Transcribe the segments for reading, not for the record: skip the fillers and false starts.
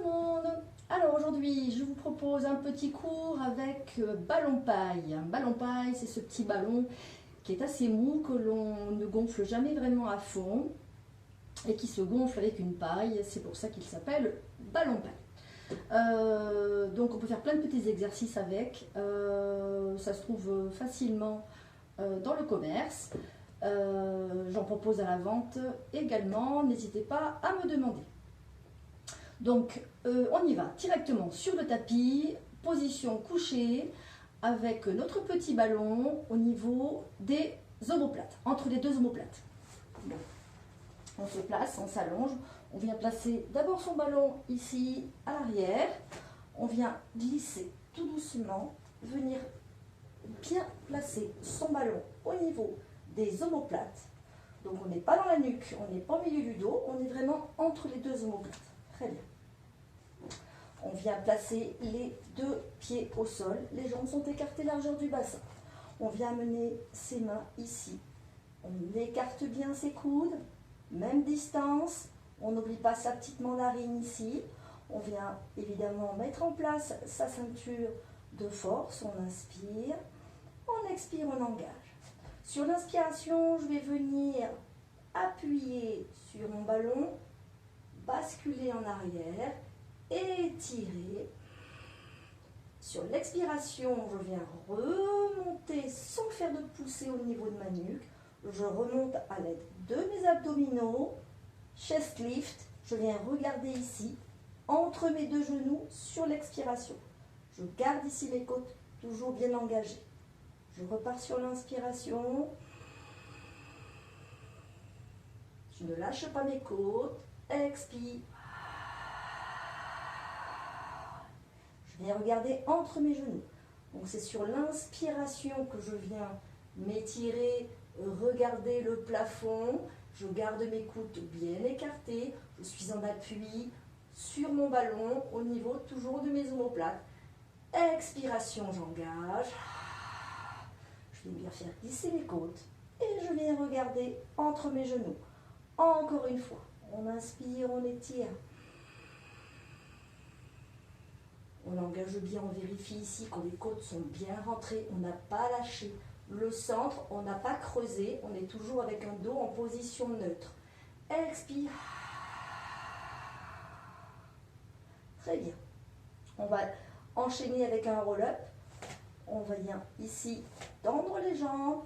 monde. Alors aujourd'hui, je vous propose un petit cours avec ballon paille. Un ballon paille, c'est ce petit ballon qui est assez mou, que l'on ne gonfle jamais vraiment à fond et qui se gonfle avec une paille. C'est pour ça qu'il s'appelle ballon paille. Donc on peut faire plein de petits exercices avec. Ça se trouve facilement dans le commerce. J'en propose à la vente également. N'hésitez pas à me demander. Donc, on y va directement sur le tapis, position couchée, avec notre petit ballon au niveau des omoplates, entre les deux omoplates. Bon. On se place, on s'allonge, on vient placer d'abord son ballon ici à l'arrière, on vient glisser tout doucement, venir bien placer son ballon au niveau des omoplates. Donc on n'est pas dans la nuque, on n'est pas au milieu du dos, on est vraiment entre les deux omoplates. Très bien. On vient placer les deux pieds au sol. Les jambes sont écartées largeur du bassin. On vient amener ses mains ici. On écarte bien ses coudes. Même distance. On n'oublie pas sa petite mandarine ici. On vient évidemment mettre en place sa ceinture de force. On inspire. On expire, on engage. Sur l'inspiration, je vais venir appuyer sur mon ballon, basculer en arrière, étirer. Sur l'expiration, je viens remonter sans faire de poussée au niveau de ma nuque. Je remonte à l'aide de mes abdominaux, chest lift. Je viens regarder ici, entre mes deux genoux, sur l'expiration. Je garde ici les côtes toujours bien engagées. Je repars sur l'inspiration. Je ne lâche pas mes côtes. Expire. Je viens regarder entre mes genoux. Donc c'est sur l'inspiration que je viens m'étirer, regarder le plafond. Je garde mes coudes bien écartés. Je suis en appui sur mon ballon au niveau toujours de mes omoplates. Expiration, j'engage. Je viens bien faire glisser mes côtes. Et je viens regarder entre mes genoux. Encore une fois. On inspire, on étire. On engage bien, on vérifie ici que les côtes sont bien rentrées. On n'a pas lâché le centre, on n'a pas creusé. On est toujours avec un dos en position neutre. Expire. Très bien. On va enchaîner avec un roll-up. On vient ici tendre les jambes.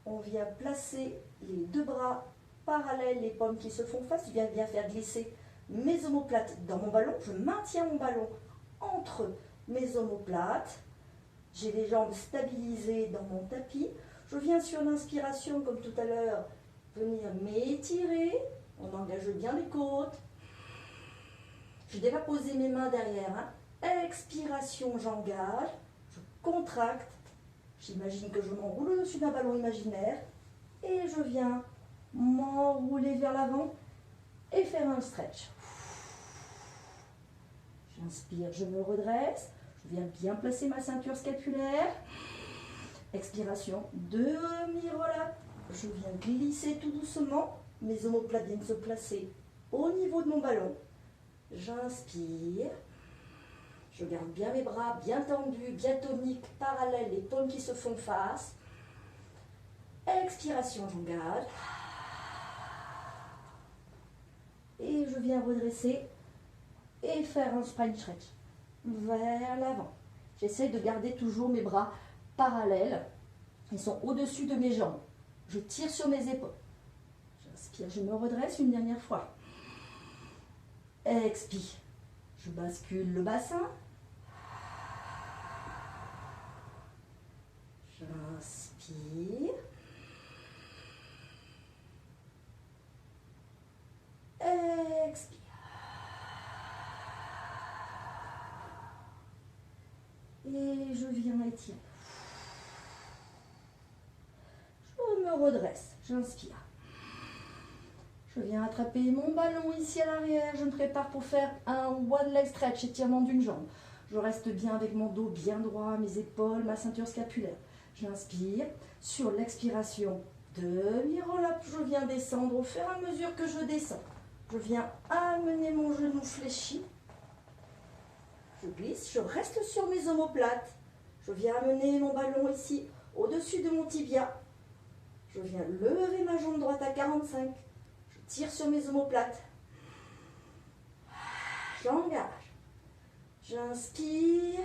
On vient placer les deux bras parallèles, les paumes qui se font face. Je viens bien faire glisser mes omoplates dans mon ballon. Je maintiens mon ballon entre mes omoplates. J'ai les jambes stabilisées dans mon tapis. Je viens sur l'inspiration, comme tout à l'heure, venir m'étirer. On engage bien les côtes. J'ai déjà posé mes mains derrière. Expiration, j'engage. Je contracte. J'imagine que je m'enroule au-dessus d'un ballon imaginaire. Et je viens m'enrouler vers l'avant et faire un stretch. J'inspire, je me redresse. Je viens bien placer ma ceinture scapulaire. Expiration, demi-roll-up. Je viens glisser tout doucement. Mes omoplates viennent se placer au niveau de mon ballon. J'inspire. Je garde bien mes bras bien tendus, bien toniques, parallèles, les paumes qui se font face. Expiration, j'engage. Et je viens redresser et faire un spine stretch vers l'avant. J'essaie de garder toujours mes bras parallèles. Ils sont au-dessus de mes jambes. Je tire sur mes épaules. J'inspire, je me redresse une dernière fois. Expire. Je bascule le bassin. J'inspire. Expire. Et je viens étirer. Je me redresse. J'inspire. Je viens attraper mon ballon ici à l'arrière. Je me prépare pour faire un one leg stretch, étirement d'une jambe. Je reste bien avec mon dos bien droit, mes épaules, ma ceinture scapulaire. J'inspire. Sur l'expiration, demi-roll-up, je viens descendre au fur et à mesure que je descends. Je viens amener mon genou fléchi je glisse, je reste sur mes omoplates. Je viens amener mon ballon ici, au-dessus de mon tibia. Je viens lever ma jambe droite à 45. Je tire sur mes omoplates. J'engage. J'inspire.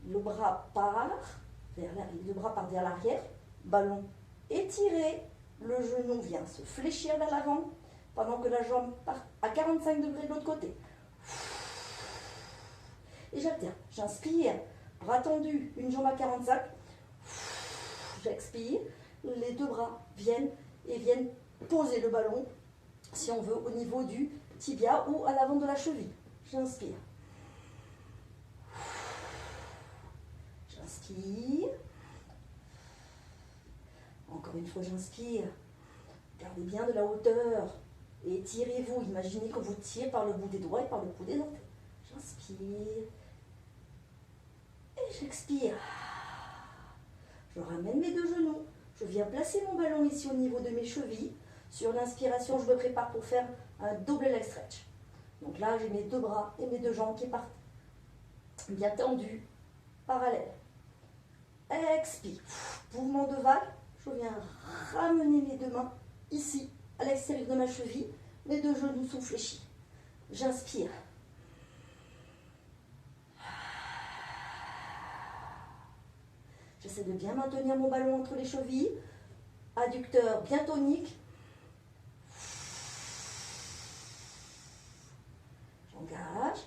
Le bras part vers l'arrière. Ballon étiré. Le genou vient se fléchir vers l'avant pendant que la jambe part à 45 degrés de l'autre côté. Et j'alterne. J'inspire. Bras tendu. Une jambe à 45. J'expire. Les deux bras viennent poser le ballon, si on veut, au niveau du tibia ou à l'avant de la cheville. J'inspire. J'inspire. Encore une fois, j'inspire. Gardez bien de la hauteur. Et étirez-vous. Imaginez qu'on vous tire par le bout des doigts et par le bout des orteils. J'inspire. Et j'expire. Je ramène mes deux genoux. Je viens placer mon ballon ici au niveau de mes chevilles. Sur l'inspiration, je me prépare pour faire un double leg stretch. Donc là, j'ai mes deux bras et mes deux jambes qui partent bien tendus, parallèles. Expire. Mouvement de vague. Je viens ramener mes deux mains ici, à l'extérieur de ma cheville. Mes deux genoux sont fléchis. J'inspire. J'essaie de bien maintenir mon ballon entre les chevilles. Adducteur bien tonique. J'engage.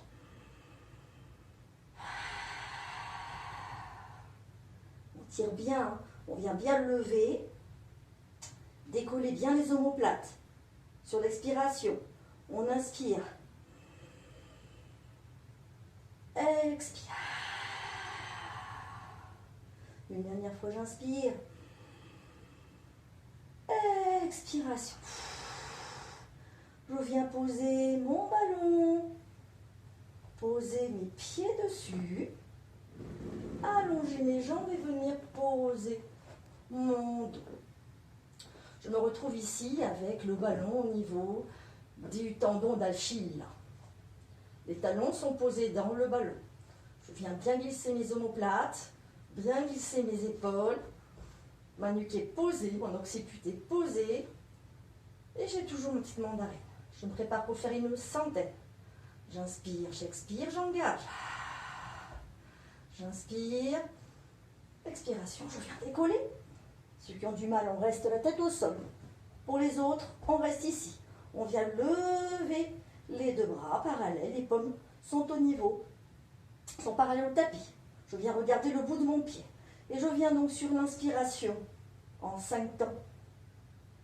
On tire bien, hein. On vient bien lever. Décoller bien les omoplates. Sur l'expiration, on inspire. Expire. Une dernière fois, j'inspire. Expiration. Je viens poser mon ballon. Poser mes pieds dessus. Allonger mes jambes et venir poser mon dos. Je me retrouve ici avec le ballon au niveau du tendon d'Achille. Les talons sont posés dans le ballon. Je viens bien glisser mes omoplates. Bien glisser mes épaules, ma nuque est posée, mon occiput est posé, et j'ai toujours mon petit mandarin. Je me prépare pour faire une centaine. J'inspire, j'expire, j'engage. J'inspire, expiration, je viens décoller. Ceux qui ont du mal, on reste la tête au sol. Pour les autres, on reste ici. On vient lever les deux bras parallèles, les paumes sont au niveau, sont parallèles au tapis. Je viens regarder le bout de mon pied. Et je viens donc sur l'inspiration, en 5 temps,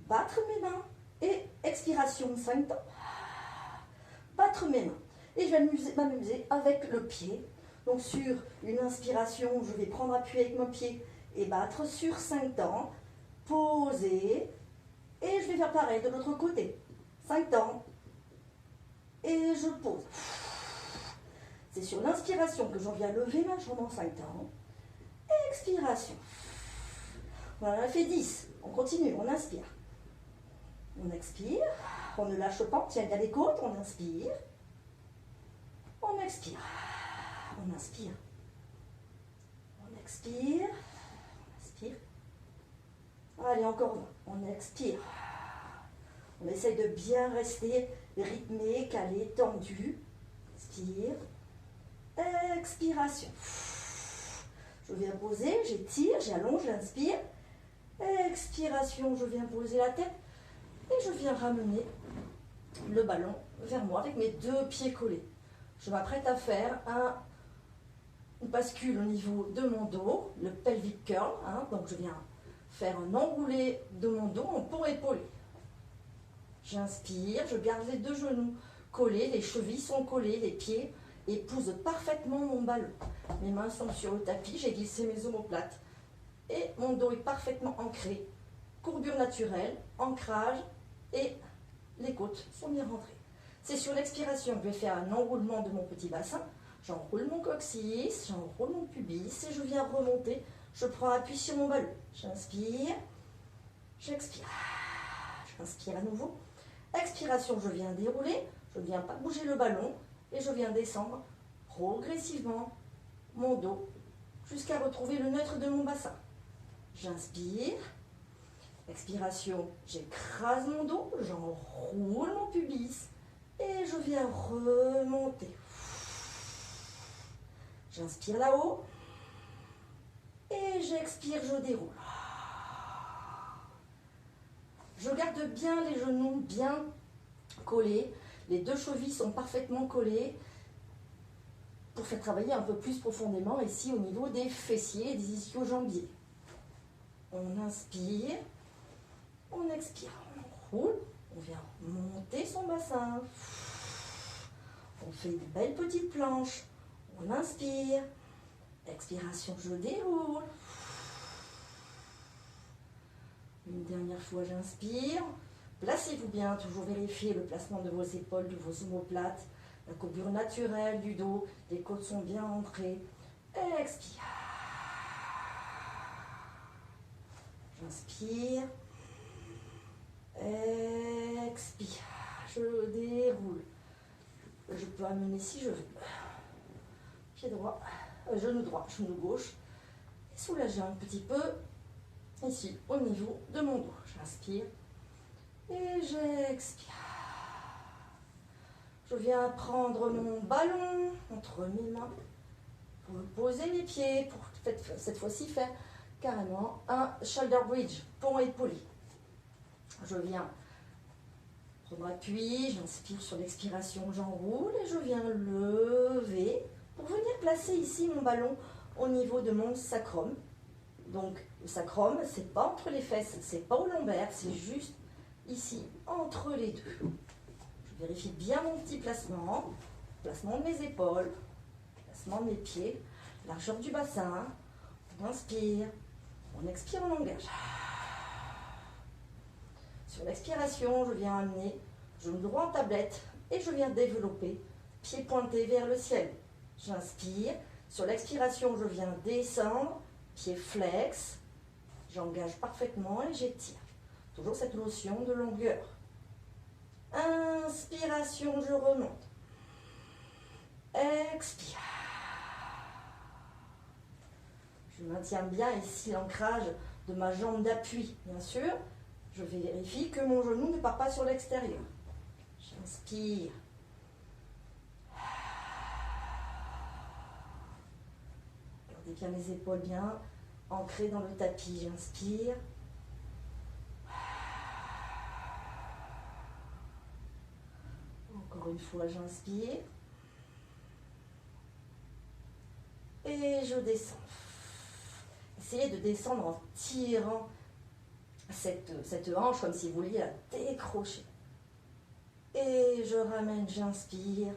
battre mes mains. Et expiration, 5 temps, battre mes mains. Et je vais m'amuser avec le pied. Donc sur une inspiration, je vais prendre appui avec mon pied et battre sur 5 temps, poser. Et je vais faire pareil de l'autre côté. 5 temps. Et je pose. C'est sur l'inspiration que j'en viens lever ma jambe en 5 temps. Expiration. On en a fait 10. On continue, on inspire. On expire. On ne lâche pas, on tient bien les côtes. On inspire. On expire. On inspire. On expire. On inspire. Allez, encore 20. On expire. On essaye de bien rester rythmé, calé, tendu. Inspire. Expiration. Je viens poser, j'étire, j'allonge, j'inspire. Expiration, je viens poser la tête et je viens ramener le ballon vers moi avec mes deux pieds collés. Je m'apprête à faire une bascule au niveau de mon dos, le pelvic curl. Donc je viens faire un enroulé de mon dos en pont épaulé. J'inspire, je garde les deux genoux collés, les chevilles sont collées, les pieds épousent parfaitement mon ballon. Mes mains sont sur le tapis, j'ai glissé mes omoplates et mon dos est parfaitement ancré. Courbure naturelle, ancrage et les côtes sont bien rentrées. C'est sur l'expiration que je vais faire un enroulement de mon petit bassin. J'enroule mon coccyx, j'enroule mon pubis et je viens remonter. Je prends appui sur mon ballon. J'inspire, j'expire. J'inspire à nouveau. Expiration, je viens dérouler. Je ne viens pas bouger le ballon. et je viens descendre progressivement mon dos jusqu'à retrouver le neutre de mon bassin. J'inspire, expiration, j'écrase mon dos, j'enroule mon pubis et je viens remonter. J'inspire là-haut et j'expire, je déroule. Je garde bien les genoux bien collés, les deux chevilles sont parfaitement collées pour faire travailler un peu plus profondément ici au niveau des fessiers et des ischio-jambiers. On inspire, on expire, on roule, on vient monter son bassin. On fait une belle petite planche, on inspire, expiration, je déroule. Une dernière fois, j'inspire. Placez-vous bien, toujours vérifier le placement de vos épaules, de vos omoplates, la courbure naturelle du dos, les côtes sont bien ancrées. Expire. J'inspire. Expire. Je déroule. Je peux amener si je veux. Pied droit, genou gauche. Et soulager un petit peu ici au niveau de mon dos. J'inspire et j'expire. Je viens prendre mon ballon entre mes mains pour poser mes pieds, pour cette fois-ci faire carrément un shoulder bridge, pont épaulé. Je viens prendre appui, j'inspire sur l'expiration, j'enroule et je viens lever pour venir placer ici mon ballon au niveau de mon sacrum. Donc le sacrum, c'est pas entre les fesses, c'est pas au lombaire, c'est juste ici, entre les deux. Je vérifie bien mon petit placement de mes épaules, placement de mes pieds, largeur du bassin. On inspire, on expire, on engage. Sur l'expiration, je viens amener genou droit en tablette et je viens développer, pied pointé vers le ciel. J'inspire, sur l'expiration, je viens descendre, pied flex, j'engage parfaitement et j'étire. Toujours cette notion de longueur. Inspiration, je remonte. Expire. Je maintiens bien ici l'ancrage de ma jambe d'appui, bien sûr. Je vérifie que mon genou ne part pas sur l'extérieur. J'inspire. Gardez bien les épaules bien ancrées dans le tapis. J'inspire. Encore une fois, j'inspire. Et je descends. Essayez de descendre en tirant cette hanche comme si vous vouliez la décrocher. Et je ramène, j'inspire.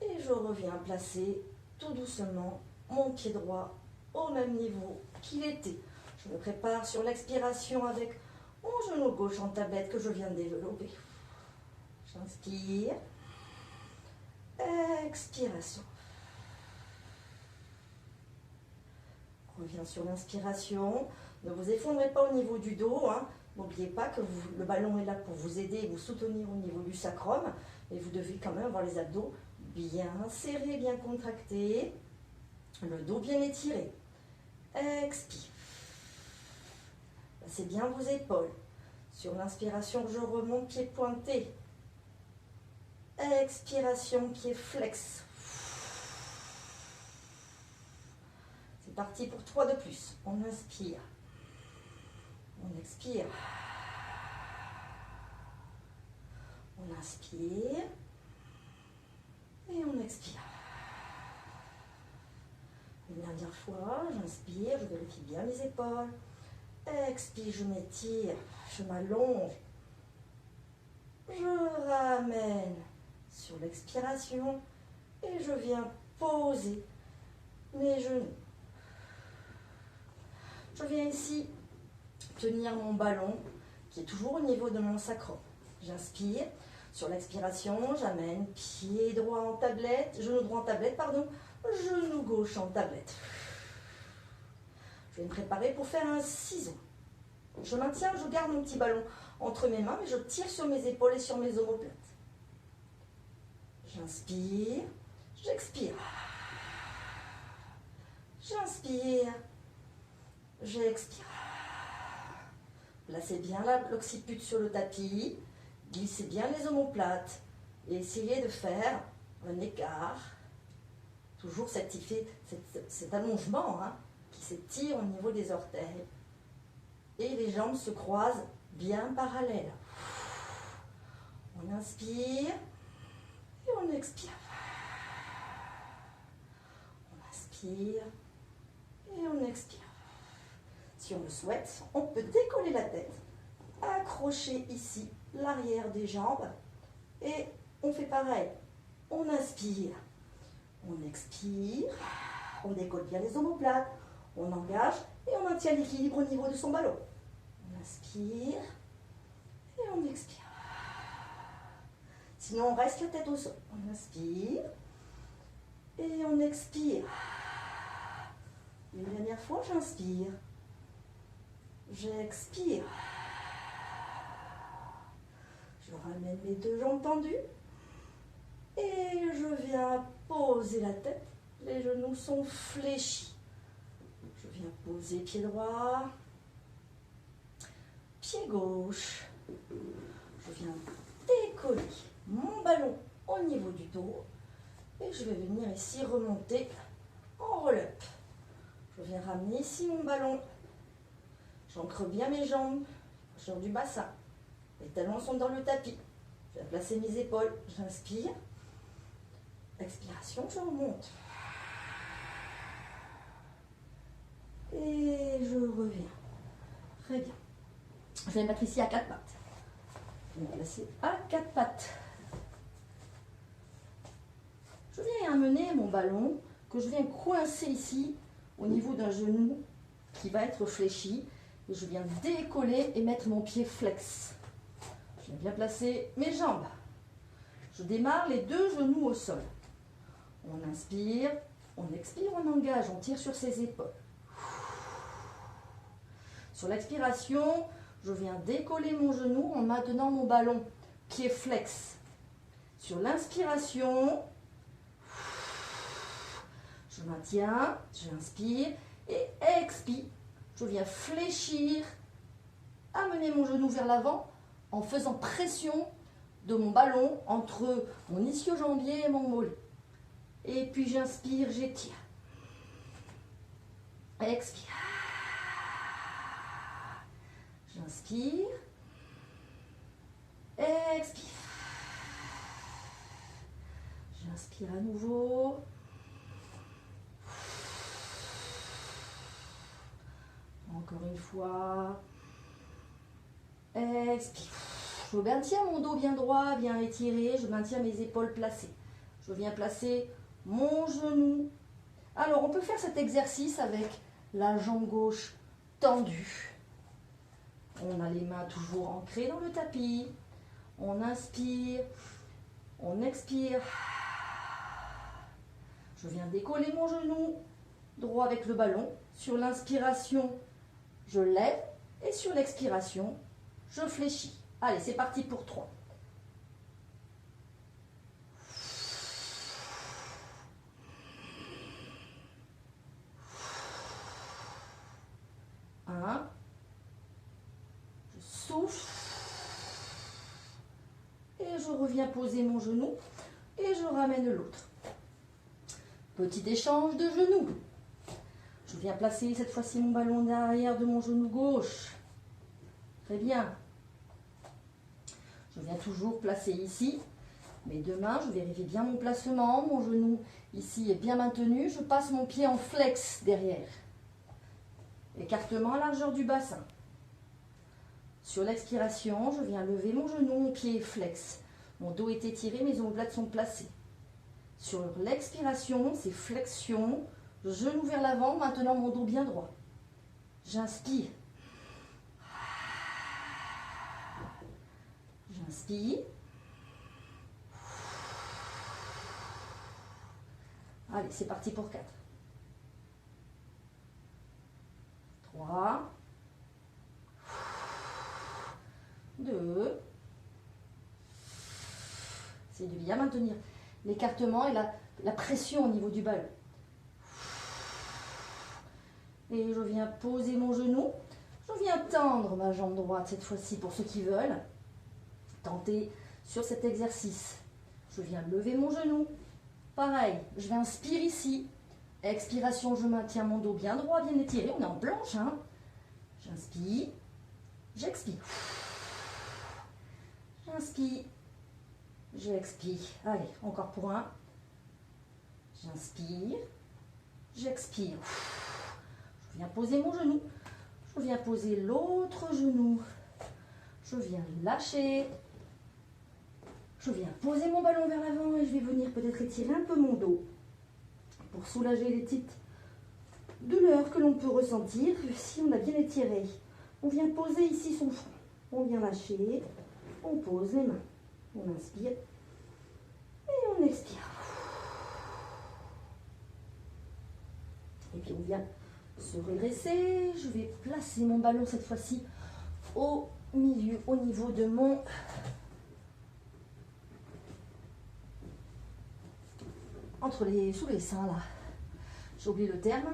Et je reviens placer tout doucement mon pied droit au même niveau qu'il était. Je me prépare sur l'expiration avec mon genou gauche en tablette que je viens de développer. J'inspire. Expiration. Reviens sur l'inspiration. Ne vous effondrez pas au niveau du dos. N'oubliez pas que le ballon est là pour vous aider et vous soutenir au niveau du sacrum. Et vous devez quand même avoir les abdos bien serrés, bien contractés. Le dos bien étiré. Expire. Passez bien vos épaules. Sur l'inspiration, je remonte, pied pointé. Expiration, pied flex. C'est parti pour 3 de plus. On inspire. On expire. On inspire. Et on expire. Une dernière fois, j'inspire, je vérifie bien les épaules. Expire, je m'étire, je m'allonge. Je ramène sur l'expiration et je viens poser mes genoux. Je viens ici tenir mon ballon qui est toujours au niveau de mon sacrum. J'inspire. Sur l'expiration, j'amène pied droit en tablette, genou droit en tablette, pardon, genou gauche en tablette. Je vais me préparer pour faire un ciseau. Je maintiens, je garde mon petit ballon entre mes mains, mais je tire sur mes épaules et sur mes omoplates. J'inspire, j'expire. J'inspire, j'expire. Placez bien l'occiput sur le tapis, glissez bien les omoplates et essayez de faire un écart. Toujours cet allongement qui s'étire au niveau des orteils. Et les jambes se croisent bien parallèles. On inspire et on expire. On inspire et on expire. Si on le souhaite, on peut décoller la tête, accrocher ici l'arrière des jambes et on fait pareil. On inspire, on expire, on décolle bien les omoplates, on engage et on maintient l'équilibre au niveau de son ballon. On inspire et on expire. Sinon, on reste la tête au sol. On inspire et on expire. Une dernière fois, j'inspire. J'expire. Je ramène mes deux jambes tendues. Et je viens poser la tête. Les genoux sont fléchis. Je viens poser pied droit. Pied gauche. Je viens décoller mon ballon au niveau du dos. Et je vais venir ici remonter en roll-up. Je viens ramener ici mon ballon. J'ancre bien mes jambes sur du bassin. Les talons sont dans le tapis. Je vais placer mes épaules. J'inspire. Expiration, je remonte. Et je reviens. Très bien. Je vais me mettre ici à quatre pattes. Je vais me placer à quatre pattes. Je viens amener mon ballon que je viens coincer ici au niveau d'un genou qui va être fléchi. Et je viens décoller et mettre mon pied flex. Je viens bien placer mes jambes. Je démarre les deux genoux au sol. On inspire, on expire, on engage, on tire sur ses épaules. Sur l'expiration, je viens décoller mon genou en maintenant mon ballon, pied flex. Sur l'inspiration, je maintiens, j'inspire et expire. Je viens fléchir, amener mon genou vers l'avant en faisant pression de mon ballon entre mon ischio-jambier et mon mollet. Et puis j'inspire, j'étire. Expire. J'inspire. Expire. J'inspire à nouveau. Encore une fois. Expire. Je maintiens mon dos bien droit, bien étiré. Je maintiens mes épaules placées. Je viens placer mon genou. Alors, on peut faire cet exercice avec la jambe gauche tendue. On a les mains toujours ancrées dans le tapis. On inspire. On expire. Je viens décoller mon genou droit avec le ballon. Sur l'inspiration, je lève. Et sur l'expiration, je fléchis. Allez, c'est parti pour 3. 1. Je souffle. Et je reviens poser mon genou. Et je ramène l'autre. Petit échange de genoux. Je viens placer cette fois-ci mon ballon derrière de mon genou gauche. Très bien. Je viens toujours placer ici mes deux mains. Je vérifie bien mon placement. Mon genou ici est bien maintenu. Je passe mon pied en flex derrière. Écartement à largeur du bassin. Sur l'expiration, je viens lever mon genou, mon pied est flex. Mon dos est étiré, mes omoplates sont placées. Sur l'expiration, c'est flexion, genou vers l'avant, maintenant mon dos bien droit. J'inspire. J'inspire. Allez, c'est parti pour 4. 3. 2. C'est de bien maintenir l'écartement et la pression au niveau du ballon. Et je viens poser mon genou. Je viens tendre ma jambe droite cette fois-ci pour ceux qui veulent tenter sur cet exercice. Je viens lever mon genou. Pareil, je vais inspire ici. Expiration, je maintiens mon dos bien droit, bien étiré. On est en planche, hein. J'inspire, j'expire. J'inspire, j'expire. Allez, encore pour un. J'inspire, j'expire. Je viens poser mon genou. Je viens poser l'autre genou. Je viens lâcher. Je viens poser mon ballon vers l'avant et je vais venir peut-être étirer un peu mon dos pour soulager les petites douleurs que l'on peut ressentir si on a bien étiré. On vient poser ici son front. On vient lâcher. On pose les mains. On inspire et on expire. Et puis on vient se redresser. Je vais placer mon ballon cette fois-ci au milieu, au niveau de mon sous les seins là. J'ai oublié le terme.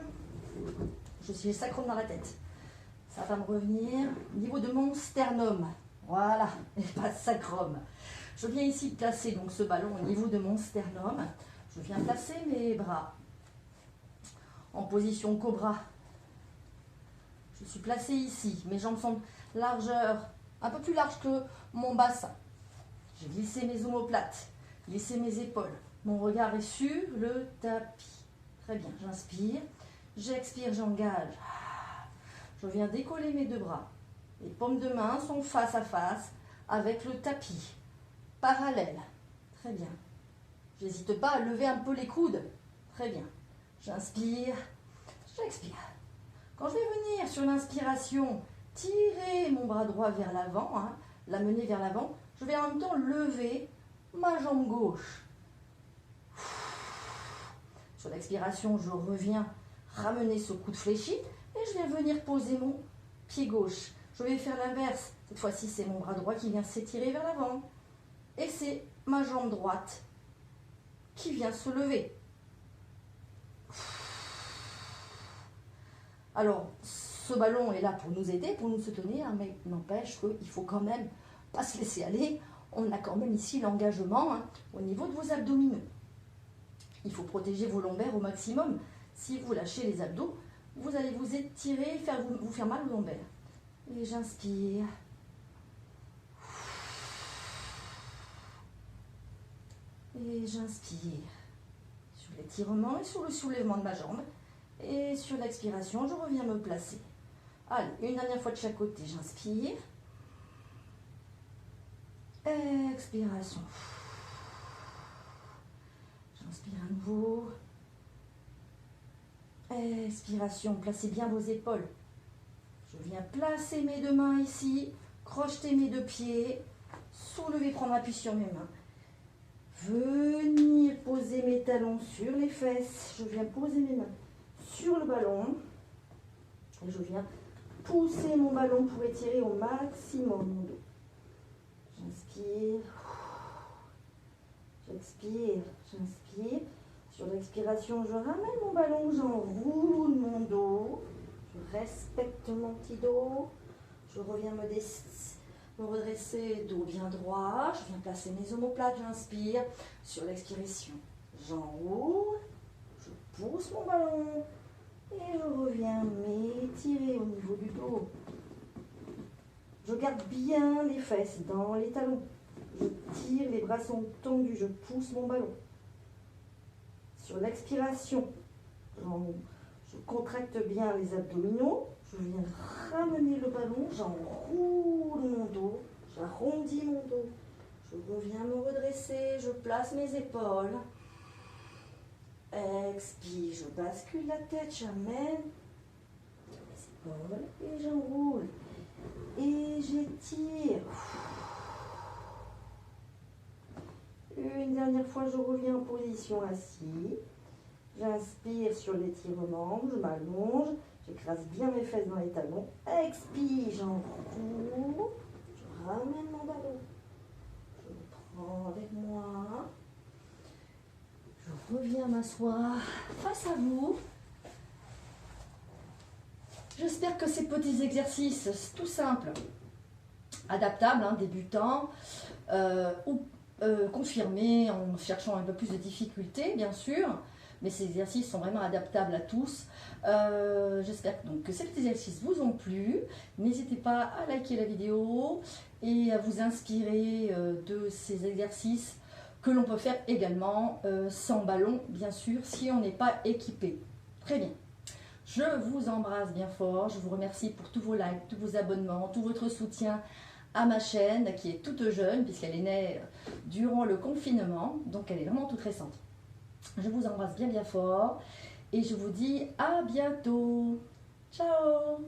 J'ai sacrum dans la tête. Ça va me revenir au niveau de mon sternum. Voilà, et pas sacrum. Je viens ici placer donc ce ballon au niveau de mon sternum. Je viens placer mes bras en position cobra. Je suis placée ici. Mes jambes sont largeur, un peu plus large que mon bassin. J'ai glissé mes omoplates, glissé mes épaules. Mon regard est sur le tapis. Très bien, j'inspire, j'expire, j'engage. Je viens décoller mes deux bras. Les paumes de main sont face à face avec le tapis, parallèle. Très bien. J'hésite pas à lever un peu les coudes. Très bien. J'inspire, j'expire. Quand je vais venir sur l'inspiration, tirer mon bras droit vers l'avant, hein, l'amener vers l'avant, je vais en même temps lever ma jambe gauche. Sur l'expiration, je reviens ramener ce coude fléchi et je viens venir poser mon pied gauche. Je vais faire l'inverse. Cette fois-ci, c'est mon bras droit qui vient s'étirer vers l'avant. Et c'est ma jambe droite qui vient se lever. Alors, ce ballon est là pour nous aider, pour nous soutenir, mais n'empêche qu'il faut quand même pas se laisser aller. On a quand même ici l'engagement hein, au niveau de vos abdominaux. Il faut protéger vos lombaires au maximum. Si vous lâchez les abdos, vous allez vous étirer, vous faire mal aux lombaires. Et j'inspire. Et j'inspire. Sur l'étirement et sur le soulèvement de ma jambe. Et sur l'expiration, je reviens me placer. Allez, une dernière fois de chaque côté. J'inspire. Expiration. J'inspire à nouveau. Expiration. Placez bien vos épaules. Je viens placer mes deux mains ici. Crocheter mes deux pieds. Soulever, prendre appui sur mes mains. Venir poser mes talons sur les fesses. Je viens poser mes mains sur le ballon. Et je viens pousser mon ballon pour étirer au maximum mon dos. J'inspire. J'expire. J'inspire. Sur l'expiration, je ramène mon ballon, j'enroule mon dos. Je respecte mon petit dos. Je reviens me redresser, dos bien droit. Je viens placer mes omoplates, j'inspire. Sur l'expiration, j'enroule. Je pousse mon ballon. Et je reviens m'étirer au niveau du dos. Je garde bien les fesses dans les talons. Je tire, les bras sont tendus, je pousse mon ballon. Sur l'expiration, je contracte bien les abdominaux. Je viens ramener le ballon, j'enroule mon dos, j'arrondis mon dos. Je reviens me redresser, je place mes épaules. Expire, je bascule la tête, j'amène les épaules et j'enroule. Et j'étire. Une dernière fois, je reviens en position assise. J'inspire sur l'étirement, je m'allonge, j'écrase bien mes fesses dans les talons. Expire, j'enroule, je ramène mon ballon. Je le prends avec moi. reviens m'asseoir face à vous. J'espère que ces petits exercices tout simples, adaptables, hein, débutants, ou confirmés en cherchant un peu plus de difficulté, bien sûr, mais ces exercices sont vraiment adaptables à tous. J'espère donc que ces petits exercices vous ont plu. N'hésitez pas à liker la vidéo et à vous inspirer de ces exercices que l'on peut faire également sans ballon, bien sûr, si on n'est pas équipé. Très bien. Je vous embrasse bien fort. Je vous remercie pour tous vos likes, tous vos abonnements, tout votre soutien à ma chaîne qui est toute jeune puisqu'elle est née durant le confinement. Donc elle est vraiment toute récente. Je vous embrasse bien fort et je vous dis à bientôt. Ciao!